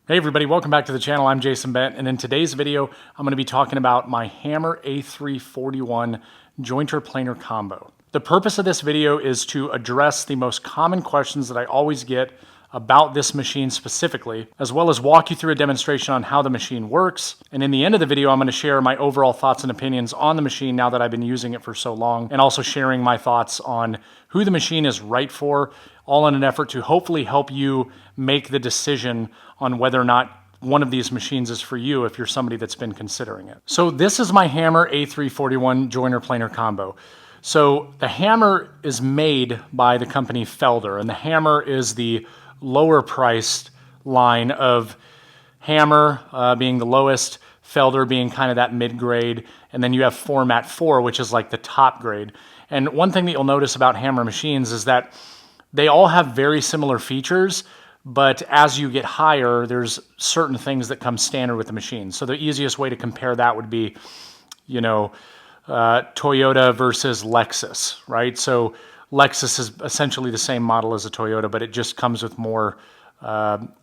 Hey everybody, welcome back to the channel. I'm Jason Bent, and in today's video, I'm going to be talking about my Hammer A3-41 jointer planer combo. The purpose of this video is to address the most common questions that I always get about this machine specifically, as well as walk you through a demonstration on how the machine works. And in the end of the video, I'm going to share my overall thoughts and opinions on the machine now that I've been using it for so long, and also sharing my thoughts on who the machine is right for, all in an effort to hopefully help you make the decision on whether or not one of these machines is for you if you're somebody that's been considering it. So this is my Hammer A3-41 joiner planer combo. So the Hammer is made by the company Felder, and the Hammer is the lower priced line of Hammer being the lowest, Felder being kind of that mid-grade, and then you have Format 4, which is like the top grade. And one thing that you'll notice about Hammer machines is that they all have very similar features, but as you get higher, there's certain things that come standard with the machine. So the easiest way to compare that would be, Toyota versus Lexus, right? So Lexus is essentially the same model as a Toyota, but it just comes with more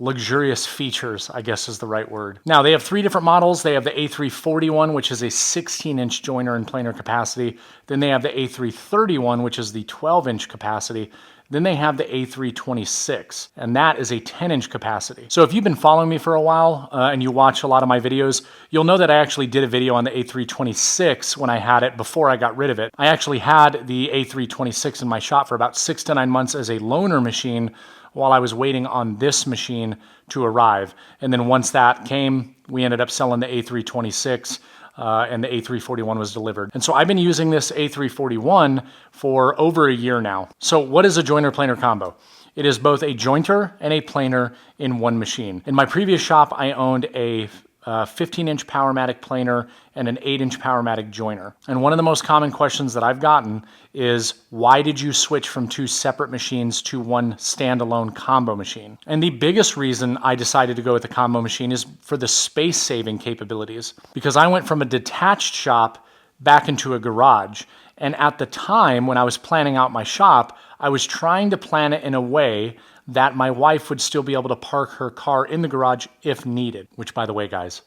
luxurious features, I guess is the right word. Now, they have three different models. They have the A3-41, which is a 16-inch joiner and planer capacity. Then they have the A3-31, which is the 12-inch capacity. Then they have the A3-26, and that is a 10-inch capacity. So if you've been following me for a while and you watch a lot of my videos, you'll know that I actually did a video on the A3-26 when I had it before I got rid of it. I actually had the A3-26 in my shop for about 6 to 9 months as a loaner machine while I was waiting on this machine to arrive. And then once that came, we ended up selling the A3-26 and the A3-41 was delivered. And so I've been using this A3-41 for over a year now. So what is a joiner planer combo? It is both a jointer and a planer in one machine. In my previous shop, I owned a 15-inch Powermatic planer and an 8-inch Powermatic joiner. And one of the most common questions that I've gotten is, why did you switch from two separate machines to one standalone combo machine? And the biggest reason I decided to go with the combo machine is for the space-saving capabilities. Because I went from a detached shop back into a garage. And at the time when I was planning out my shop, I was trying to plan it in a way that my wife would still be able to park her car in the garage if needed, which, by the way, guys,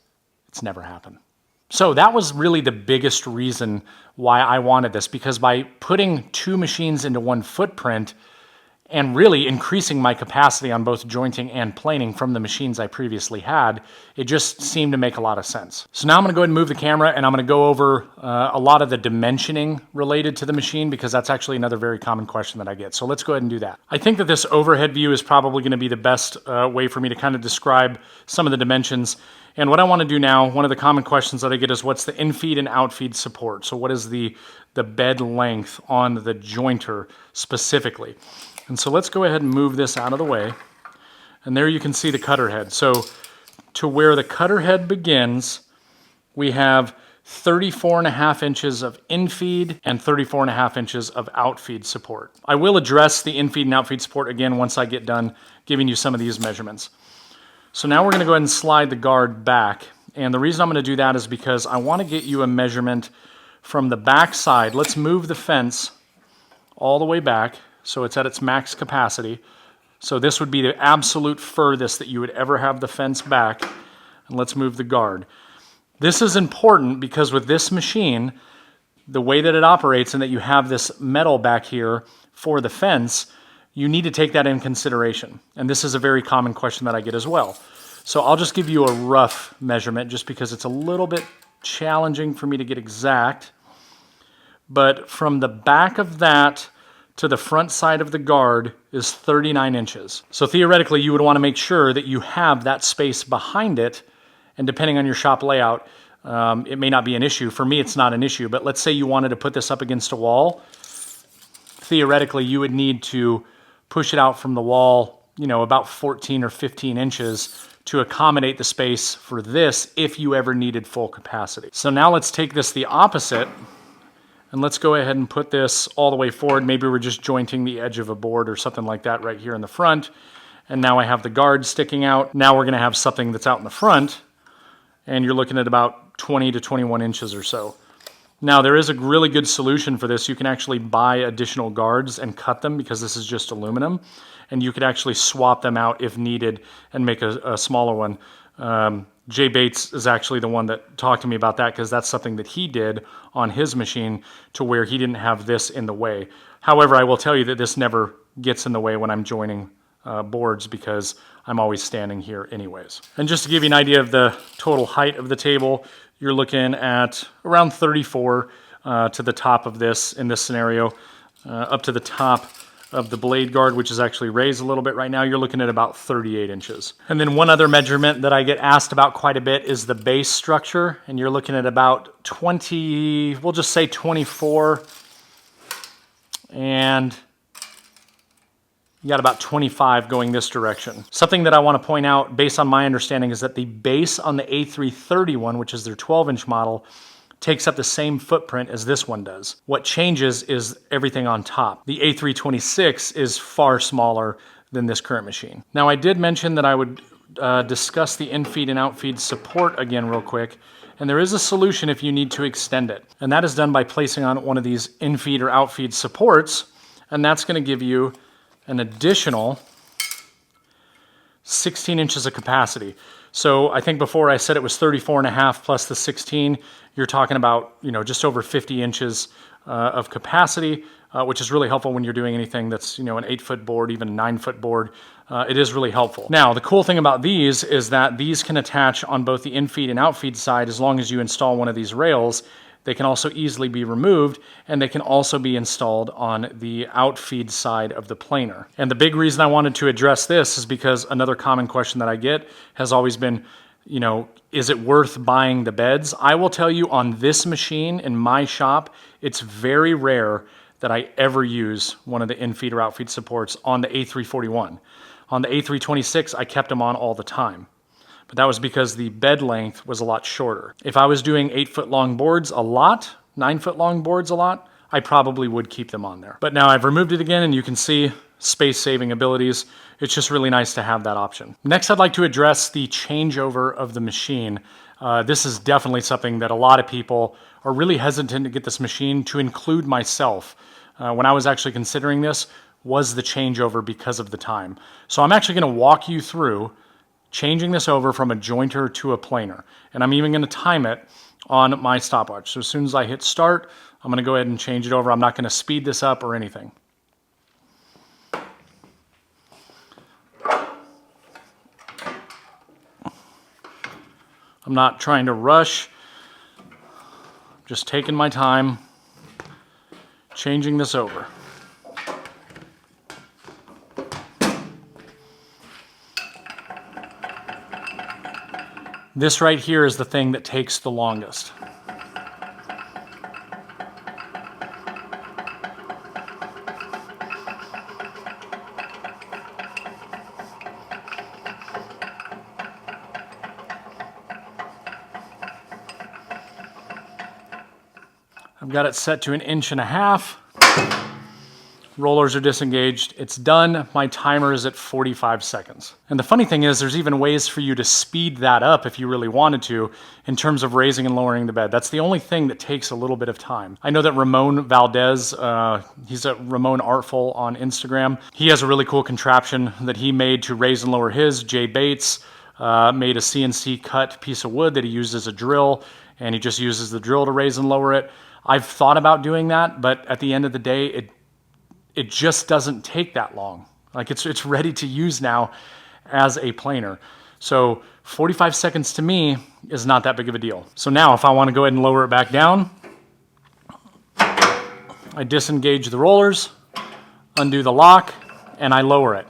it's never happened. So that was really the biggest reason why I wanted this, because by putting two machines into one footprint and really increasing my capacity on both jointing and planing from the machines I previously had, it just seemed to make a lot of sense. So now I'm going to go ahead and move the camera, and I'm going to go over a lot of the dimensioning related to the machine, because that's actually another very common question that I get. So let's go ahead and do that. I think that this overhead view is probably going to be the best way for me to kind of describe some of the dimensions. And what I want to do now, one of the common questions that I get is, what's the infeed and outfeed support? So what is the bed length on the jointer specifically? And so let's go ahead and move this out of the way. And there you can see the cutter head. So to where the cutter head begins, we have 34.5 inches of infeed and 34.5 inches of outfeed support. I will address the infeed and outfeed support again once I get done giving you some of these measurements. So now we're going to go ahead and slide the guard back. And the reason I'm going to do that is because I want to get you a measurement from the back side. Let's move the fence all the way back so it's at its max capacity. So this would be the absolute furthest that you would ever have the fence back. And let's move the guard. This is important because with this machine, the way that it operates and that you have this metal back here for the fence, you need to take that in consideration. And this is a very common question that I get as well. So I'll just give you a rough measurement just because it's a little bit challenging for me to get exact. But from the back of that to the front side of the guard is 39 inches. So theoretically, you would want to make sure that you have that space behind it. And depending on your shop layout, it may not be an issue. For me, it's not an issue. But let's say you wanted to put this up against a wall. Theoretically, you would need to push it out from the wall, about 14 or 15 inches to accommodate the space for this if you ever needed full capacity. So now let's take this the opposite. And let's go ahead and put this all the way forward. Maybe we're just jointing the edge of a board or something like that right here in the front. And now I have the guard sticking out. Now we're going to have something that's out in the front. And you're looking at about 20 to 21 inches or so. Now there is a really good solution for this. You can actually buy additional guards and cut them because this is just aluminum, and you could actually swap them out if needed and make a smaller one. Jay Bates is actually the one that talked to me about that because that's something that he did on his machine to where he didn't have this in the way. However, I will tell you that this never gets in the way when I'm joining boards because I'm always standing here anyways. And just to give you an idea of the total height of the table, you're looking at around 34 to the top of this in this scenario, up to the top of the blade guard, which is actually raised a little bit right now. You're looking at about 38 inches. And then one other measurement that I get asked about quite a bit is the base structure, and you're looking at about 20, we'll just say 24, and you got about 25 going this direction. Something that I want to point out based on my understanding is that the base on the A3-41, which is their 12-inch model, takes up the same footprint as this one does. What changes is everything on top. The A326 is far smaller than this current machine. Now I did mention that I would discuss the in-feed and out-feed support again real quick, and there is a solution if you need to extend it. And that is done by placing on one of these in-feed or out-feed supports, and that's going to give you an additional 16 inches of capacity. So I think before I said it was 34.5 plus the 16. You're talking about, you know, just over 50 inches of capacity, which is really helpful when you're doing anything that's, you know, an 8-foot board, even a 9-foot board. It is really helpful. Now, the cool thing about these is that these can attach on both the in-feed and out-feed side as long as you install one of these rails. They can also easily be removed, and they can also be installed on the outfeed side of the planer. And the big reason I wanted to address this is because another common question that I get has always been, you know, is it worth buying the beds? I will tell you on this machine in my shop, it's very rare that I ever use one of the in-feed or out-feed supports on the A3-41. On the A326, I kept them on all the time. But that was because the bed length was a lot shorter. If I was doing 8-foot long boards a lot, 9-foot long boards a lot, I probably would keep them on there. But now I've removed it again and you can see space-saving abilities. It's just really nice to have that option. Next, I'd like to address the changeover of the machine. This is definitely something that a lot of people are really hesitant to get this machine, to include myself. When I was actually considering this, was the changeover because of the time. So I'm actually gonna walk you through changing this over from a jointer to a planer. And I'm even going to time it on my stopwatch. So as soon as I hit start, I'm going to go ahead and change it over. I'm not going to speed this up or anything. I'm not trying to rush. Just taking my time, changing this over. This right here is the thing that takes the longest. I've got it set to 1.5 inches. Rollers are disengaged. It's done. My timer is at 45 seconds. And the funny thing is there's even ways for you to speed that up if you really wanted to in terms of raising and lowering the bed. That's the only thing that takes a little bit of time. I know that Ramon Valdez, he's at Ramon Artful on Instagram. He has a really cool contraption that he made to raise and lower his. Jay Bates made a CNC cut piece of wood that he used as a drill, and he just uses the drill to raise and lower it. I've thought about doing that, but at the end of the day, it just doesn't take that long. Like it's ready to use now as a planer. So 45 seconds to me is not that big of a deal. So now if I want to go ahead and lower it back down, I disengage the rollers, undo the lock, and I lower it.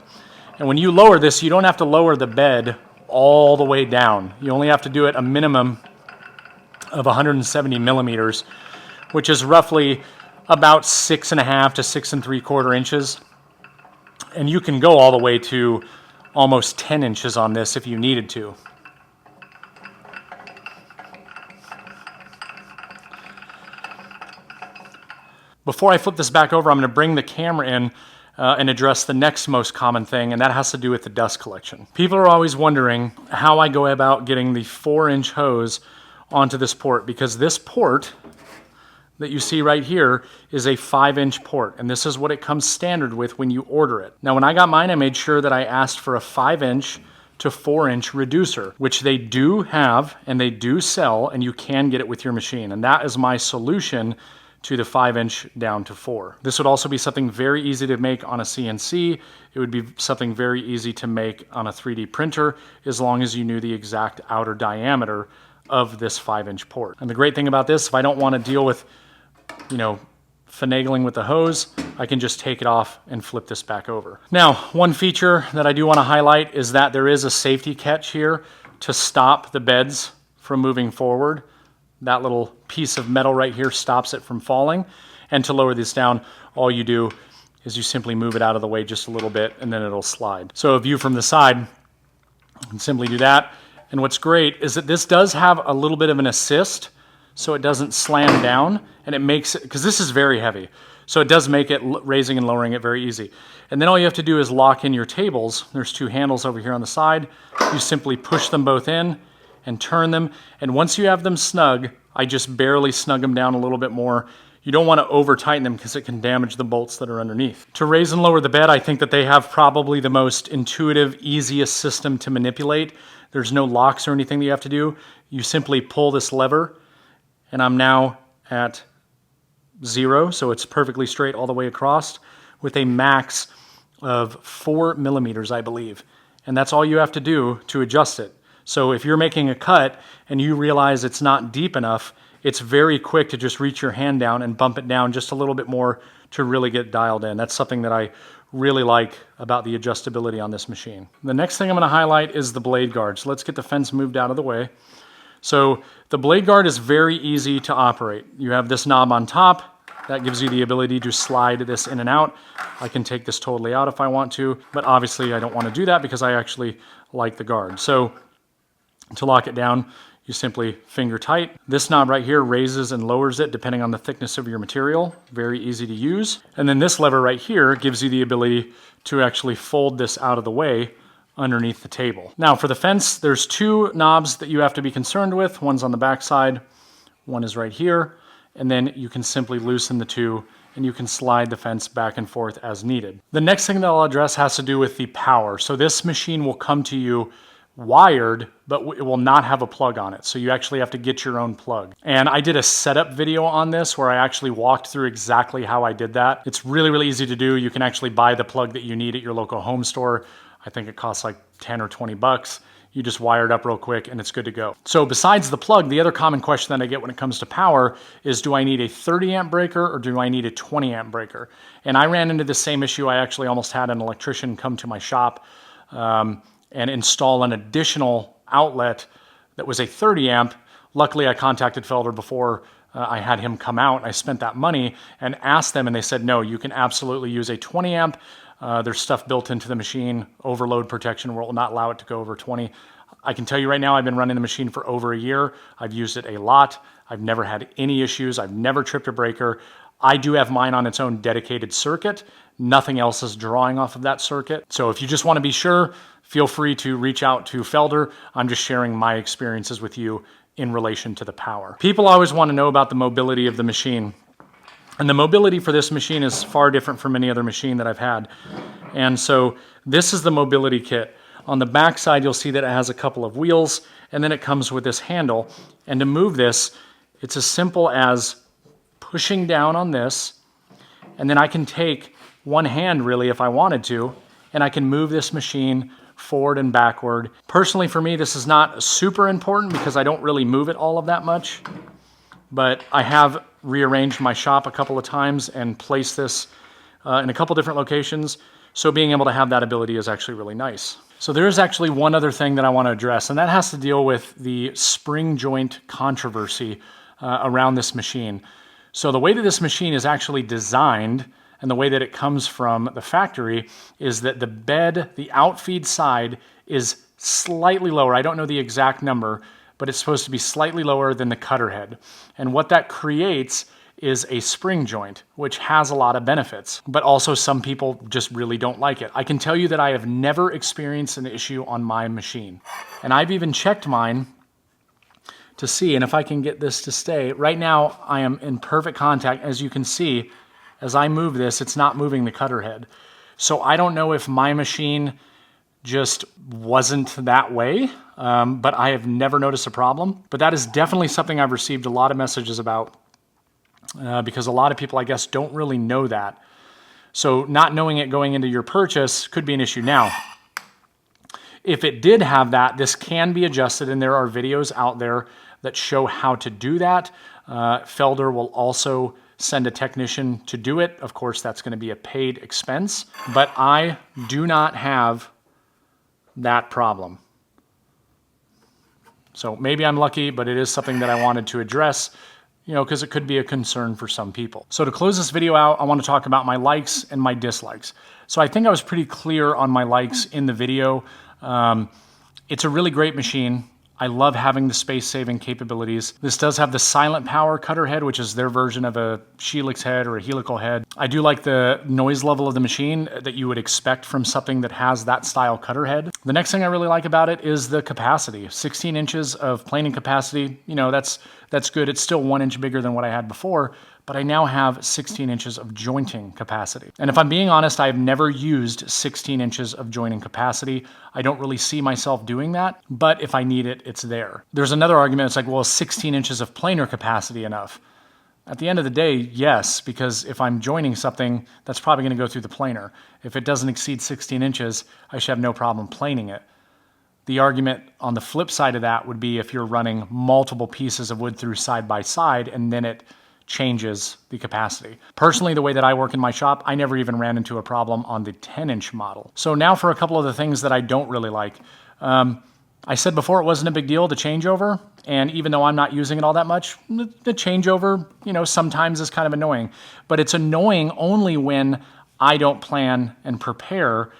And when you lower this, you don't have to lower the bed all the way down. You only have to do it a minimum of 170 millimeters, which is roughly about 6.5 to 6 3/4 inches. And you can go all the way to almost 10 inches on this if you needed to. Before I flip this back over, I'm going to bring the camera in and address the next most common thing, and that has to do with the dust collection. People are always wondering how I go about getting the 4-inch hose onto this port, because this port that you see right here is a 5-inch port, and this is what it comes standard with when you order it. Now, when I got mine, I made sure that I asked for a 5-inch to 4-inch reducer, which they do have and they do sell, and you can get it with your machine. And that is my solution to the 5-inch down to 4. This would also be something very easy to make on a CNC. It would be something very easy to make on a 3D printer, as long as you knew the exact outer diameter of this 5-inch port. And the great thing about this, if I don't want to deal with, finagling with the hose, I can just take it off and flip this back over. Now, one feature that I do want to highlight is that there is a safety catch here to stop the beds from moving forward. That little piece of metal right here stops it from falling. And to lower this down, all you do is you simply move it out of the way just a little bit, and then it'll slide. So a view from the side, you can simply do that. And what's great is that this does have a little bit of an assist, so it doesn't slam down, and it makes it, because this is very heavy, so it does make it raising and lowering it very easy. And then all you have to do is lock in your tables. There's 2 handles over here on the side. You simply push them both in and turn them, and once you have them snug, I just barely snug them down a little bit more. You don't want to over tighten them because it can damage the bolts that are underneath. To raise and lower the bed, I think that they have probably the most intuitive, easiest system to manipulate. There's no locks or anything that you have to do. You simply pull this lever, and I'm now at 0, so it's perfectly straight all the way across with a max of 4 millimeters, I believe. And that's all you have to do to adjust it. So if you're making a cut and you realize it's not deep enough, it's very quick to just reach your hand down and bump it down just a little bit more to really get dialed in. That's something that I really like about the adjustability on this machine. The next thing I'm going to highlight is the blade guard. So let's get the fence moved out of the way. So the blade guard is very easy to operate. You have this knob on top. That gives you the ability to slide this in and out. I can take this totally out if I want to, but obviously I don't want to do that because I actually like the guard. So to lock it down, you simply finger tight. This knob right here raises and lowers it depending on the thickness of your material. Very easy to use. And then this lever right here gives you the ability to actually fold this out of the way underneath the table. Now for the fence, there's 2 knobs that you have to be concerned with. One's on the back side, one is right here, and then you can simply loosen the 2 and you can slide the fence back and forth as needed. The next thing that I'll address has to do with the power. So this machine will come to you wired, but it will not have a plug on it. So you actually have to get your own plug. And I did a setup video on this where I actually walked through exactly how I did that. It's really, really easy to do. You can actually buy the plug that you need at your local home store. I think it costs like 10 or 20 bucks. You just wire it up real quick and it's good to go. So besides the plug, the other common question that I get when it comes to power is, do I need a 30 amp breaker or do I need a 20 amp breaker? And I ran into the same issue. I actually almost had an electrician come to my shop and install an additional outlet that was a 30 amp. Luckily, I contacted Felder before I had him come out. I spent that money and asked them, and they said, no, you can absolutely use a 20 amp. There's stuff built into the machine, overload protection, where it will not allow it to go over 20. I can tell you right now, I've been running the machine for over a year. I've used it a lot. I've never had any issues. I've never tripped a breaker. I do have mine on its own dedicated circuit. Nothing else is drawing off of that circuit. So if you just want to be sure, feel free to reach out to Felder. I'm just sharing my experiences with you in relation to the power. People always want to know about the mobility of the machine. And the mobility for this machine is far different from any other machine that I've had. And so this is the mobility kit. On the back side, you'll see that it has a couple of wheels, and then it comes with this handle. And to move this, it's as simple as pushing down on this, and then I can take one hand really if I wanted to, and I can move this machine forward and backward. Personally, for me, this is not super important because I don't really move it all of that much, but I have rearranged my shop a couple of times and placed this in a couple different locations, so being able to have that ability is actually really nice. So there is actually one other thing that I want to address, and that has to deal with the spring joint controversy around this machine. So the way that this machine is actually designed and the way that it comes from the factory is that the bed, the outfeed side, is slightly lower. I don't know the exact number, but it's supposed to be slightly lower than the cutter head. And what that creates is a spring joint, which has a lot of benefits, but also some people just really don't like it. I can tell you that I have never experienced an issue on my machine. And I've even checked mine to see. And if I can get this to stay, right now I am in perfect contact. As you can see, as I move this, it's not moving the cutter head. So I don't know if my machine just wasn't that way, but I have never noticed a problem. But that is definitely something I've received a lot of messages about because a lot of people, I guess, don't really know that. So not knowing it going into your purchase could be an issue. Now, if it did have that, this can be adjusted, and there are videos out there that show how to do that. Felder will also send a technician to do it. Of course, that's going to be a paid expense, but I do not have that problem. So maybe I'm lucky, but it is something that I wanted to address, because it could be a concern for some people. So to close this video out, I want to talk about my likes and my dislikes. So I think I was pretty clear on my likes in the video. It's a really great machine. I love having the space-saving capabilities. This does have the silent power cutter head, which is their version of a Helix head or a helical head. I do like the noise level of the machine that you would expect from something that has that style cutter head. The next thing I really like about it is the capacity. 16 inches of planing capacity, that's good. It's still 1 inch bigger than what I had before, but I now have 16 inches of jointing capacity. And if I'm being honest, I've never used 16 inches of jointing capacity. I don't really see myself doing that, but if I need it, it's there. There's another argument, it's like, well, is 16 inches of planer capacity enough? At the end of the day, yes, because if I'm joining something, that's probably gonna go through the planer. If it doesn't exceed 16 inches, I should have no problem planing it. The argument on the flip side of that would be if you're running multiple pieces of wood through side by side and then it changes the capacity. Personally, the way that I work in my shop, I never even ran into a problem on the 10-inch model. So now for a couple of the things that I don't really like. I said before it wasn't a big deal, the changeover, and even though I'm not using it all that much, the changeover, sometimes is kind of annoying. But it's annoying only when I don't plan and prepare,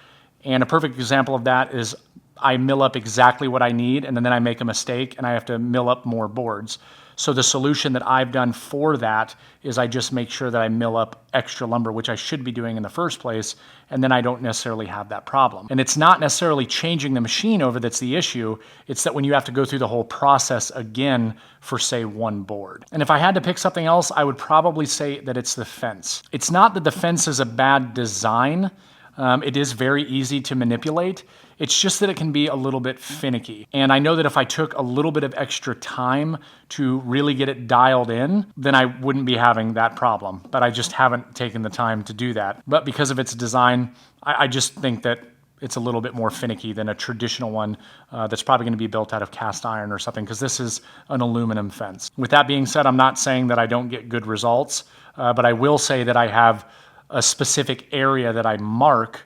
and a perfect example of that is I mill up exactly what I need, and then I make a mistake, and I have to mill up more boards. So the solution that I've done for that is I just make sure that I mill up extra lumber, which I should be doing in the first place, and then I don't necessarily have that problem. And it's not necessarily changing the machine over that's the issue, it's that when you have to go through the whole process again for, say, one board. And if I had to pick something else, I would probably say that it's the fence. It's not that the fence is a bad design. It is very easy to manipulate. It's just that it can be a little bit finicky. And I know that if I took a little bit of extra time to really get it dialed in, then I wouldn't be having that problem. But I just haven't taken the time to do that. But because of its design, I just think that it's a little bit more finicky than a traditional one that's probably going to be built out of cast iron or something, because this is an aluminum fence. With that being said, I'm not saying that I don't get good results, but I will say that I have a specific area that I mark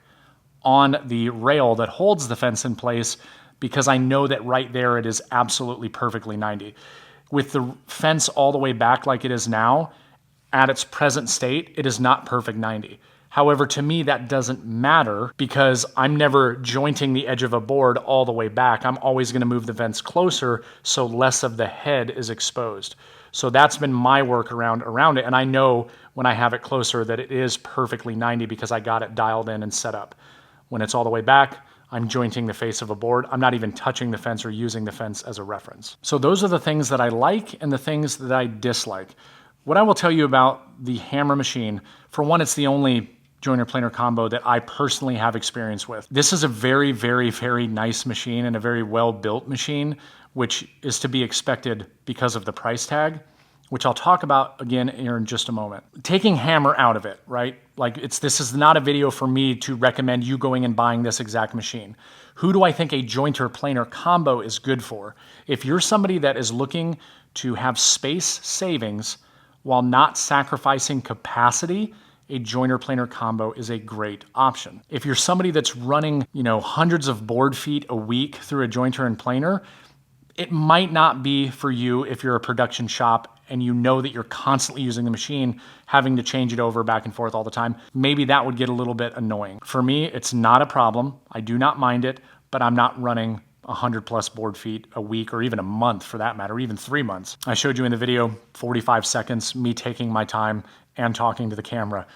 on the rail that holds the fence in place, because I know that right there it is absolutely perfectly 90. With the fence all the way back like it is now, at its present state, it is not perfect 90. However, to me, that doesn't matter because I'm never jointing the edge of a board all the way back. I'm always gonna move the fence closer so less of the head is exposed. So that's been my workaround around it, and I know when I have it closer that it is perfectly 90 because I got it dialed in and set up. When it's all the way back, I'm jointing the face of a board. I'm not even touching the fence or using the fence as a reference. So those are the things that I like and the things that I dislike. What I will tell you about the hammer machine, for one, it's the only joiner planer combo that I personally have experience with. This is a very, very, very nice machine and a very well-built machine, which is to be expected because of the price tag, which I'll talk about again here in just a moment. Taking hammer out of it, right? Like this is not a video for me to recommend you going and buying this exact machine. Who do I think a jointer planer combo is good for? If you're somebody that is looking to have space savings while not sacrificing capacity, a joiner planer combo is a great option. If you're somebody that's running, hundreds of board feet a week through a jointer and planer, it might not be for you if you're a production shop and you know that you're constantly using the machine, having to change it over back and forth all the time. Maybe that would get a little bit annoying. For me, it's not a problem. I do not mind it, but I'm not running 100 plus board feet a week or even a month for that matter, even 3 months. I showed you in the video 45 seconds, me taking my time and talking to the camera.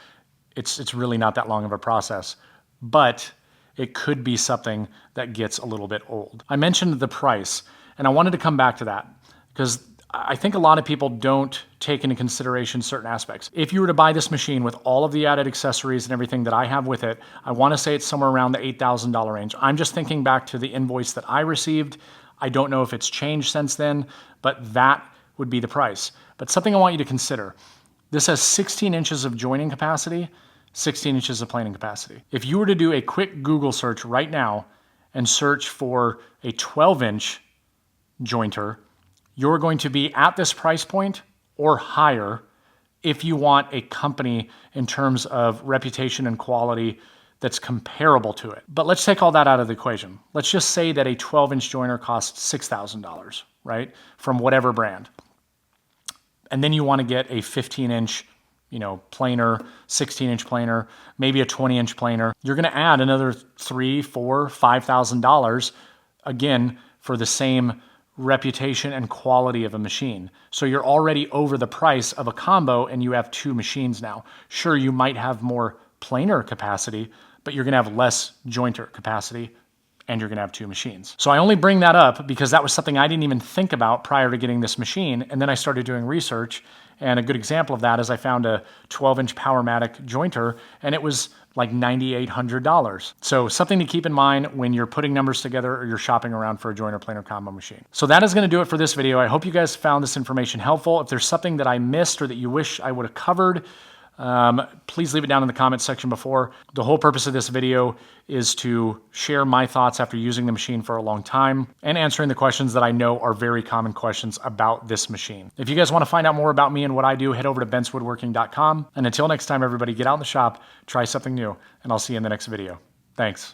It's really not that long of a process, but it could be something that gets a little bit old. I mentioned the price, and I wanted to come back to that because I think a lot of people don't take into consideration certain aspects. If you were to buy this machine with all of the added accessories and everything that I have with it, I want to say it's somewhere around the $8,000 range. I'm just thinking back to the invoice that I received. I don't know if it's changed since then, but that would be the price. But something I want you to consider, this has 16 inches of joining capacity, 16 inches of planing capacity. If you were to do a quick Google search right now and search for a 12-inch jointer, you're going to be at this price point or higher if you want a company in terms of reputation and quality that's comparable to it. But let's take all that out of the equation. Let's just say that a 12-inch jointer costs $6,000, right? From whatever brand. And then you want to get a 15-inch, planer, 16-inch planer, maybe a 20-inch planer. You're going to add another $3,000, $4,000, $5,000 again for the same reputation and quality of a machine. So you're already over the price of a combo and you have two machines now. Sure, you might have more planer capacity, but you're going to have less jointer capacity and you're going to have two machines. So I only bring that up because that was something I didn't even think about prior to getting this machine. And then I started doing research. And a good example of that is I found a 12-inch Powermatic jointer and it was like $9,800. So something to keep in mind when you're putting numbers together or you're shopping around for a jointer planer combo machine. So that is going to do it for this video. I hope you guys found this information helpful. If there's something that I missed or that you wish I would have covered, please leave it down in the comments section before. The whole purpose of this video is to share my thoughts after using the machine for a long time and answering the questions that I know are very common questions about this machine. If you guys want to find out more about me and what I do, head over to bentswoodworking.com. And until next time, everybody, get out in the shop, try something new, and I'll see you in the next video. Thanks.